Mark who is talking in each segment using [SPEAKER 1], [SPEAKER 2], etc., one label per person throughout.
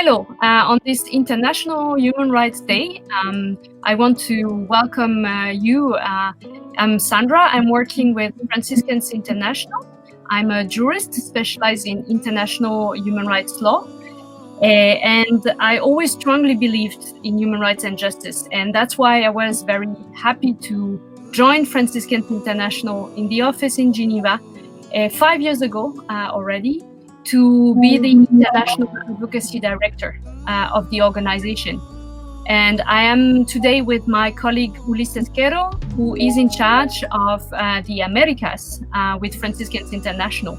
[SPEAKER 1] Hello, on this International Human Rights Day, I want to welcome you. I'm Sandra. I'm working with Franciscans International. I'm a jurist specialized in international human rights law. And I always strongly believed in human rights and justice. And that's why I was very happy to join Franciscans International in the office in Geneva 5 years ago already, to be the International Advocacy Director of the organization. And I am today with my colleague Ulises Quero, who is in charge of the Americas with Franciscans International.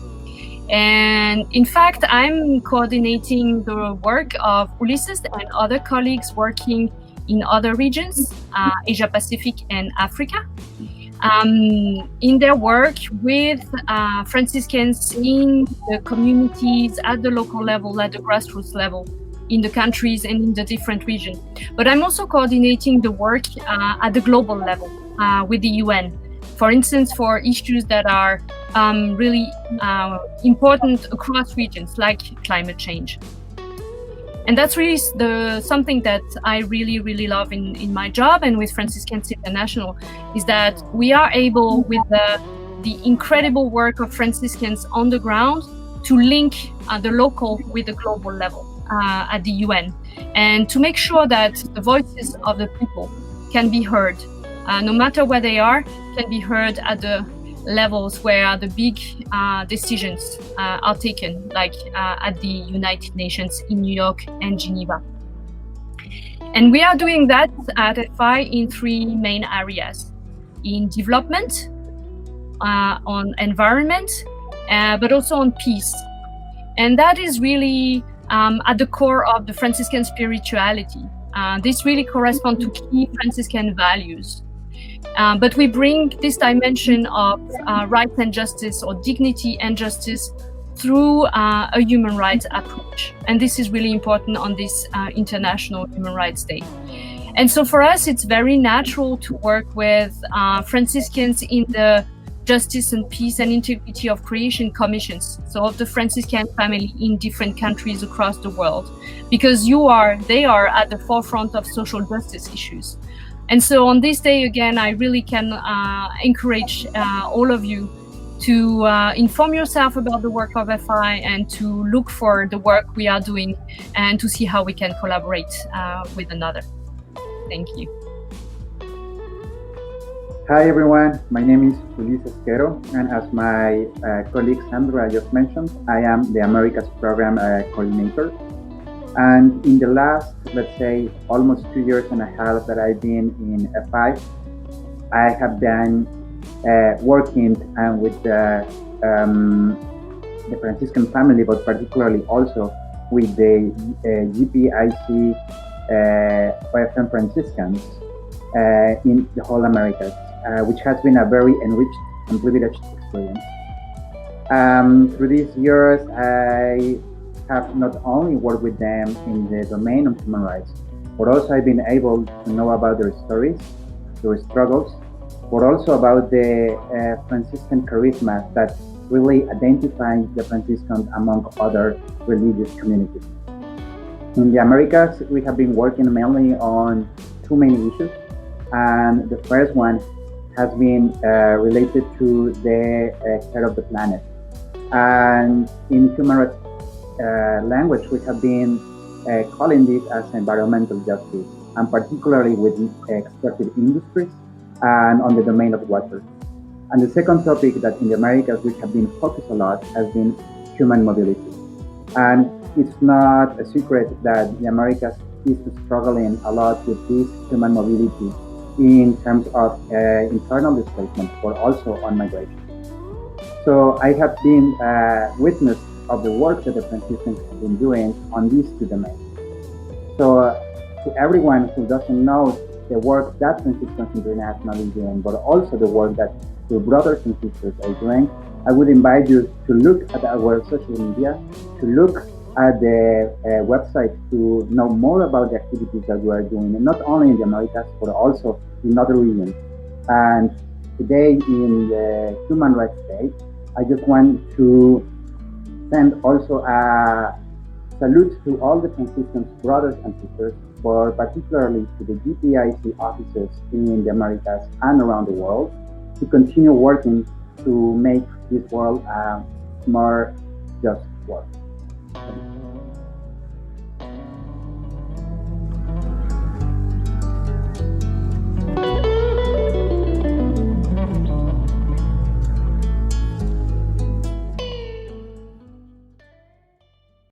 [SPEAKER 1] And in fact, I'm coordinating the work of Ulises and other colleagues working in other regions, Asia Pacific and Africa, in their work with Franciscans in the communities at the local level, at the grassroots level, in the countries and in the different regions. But I'm also coordinating the work at the global level with the UN, for instance, for issues that are really important across regions, like climate change. And that's really something that I really love in my job and with Franciscans International, is that we are able, with the incredible work of Franciscans on the ground, to link the local with the global level at the UN, and to make sure that the voices of the people can be heard, no matter where they are, can be heard at the levels where the big decisions are taken, like at the United Nations in New York and Geneva. And we are doing that at FI in three main areas: in development, on environment, but also on peace. And that is really at the core of the Franciscan spirituality. This really corresponds to key Franciscan values. But we bring this dimension of rights and justice, or dignity and justice, through a human rights approach. And this is really important on this International Human Rights Day. And so for us, it's very natural to work with Franciscans in the Justice and Peace and Integrity of Creation Commissions, so of the Franciscan family in different countries across the world, because they are at the forefront of social justice issues. And so on this day, again, I really can encourage all of you to inform yourself about the work of FI and to look for the work we are doing and to see how we can collaborate with another. Thank you.
[SPEAKER 2] Hi everyone, my name is Ulises Quero, and as my colleague Sandra just mentioned, I am the Americas Program Coordinator. And in the last, let's say, almost 2 years and a half that I've been in FI, I have been working with the Franciscan family, but particularly also with the GPIC OFM Franciscans in the whole Americas, which has been a very enriched and privileged experience. Through these years, I have not only worked with them in the domain of human rights, but also I've been able to know about their stories, their struggles, but also about the Franciscan charisma that really identifies the Franciscans among other religious communities. In the Americas, we have been working mainly on two main issues, and the first one has been related to the care of the planet. And in human rights language, we have been calling this as environmental justice, and particularly with extractive industries and on the domain of water. And the second topic that in the Americas we have been focused a lot has been human mobility. And it's not a secret that the Americas is struggling a lot with this human mobility in terms of internal displacement, but also on migration. So I have been witness of the work that the Franciscans have been doing on these two domains. So to everyone who doesn't know the work that Franciscans International is doing, but also the work that your brothers and sisters are doing, I would invite you to look at our social media, to look at the website to know more about the activities that we are doing, and not only in the Americas, but also in other regions. And today in the Human Rights Day, I just want to send also a salute to all the Franciscans brothers and sisters, but particularly to the GPIC offices in the Americas and around the world, to continue working to make this world a more just world. Thank you.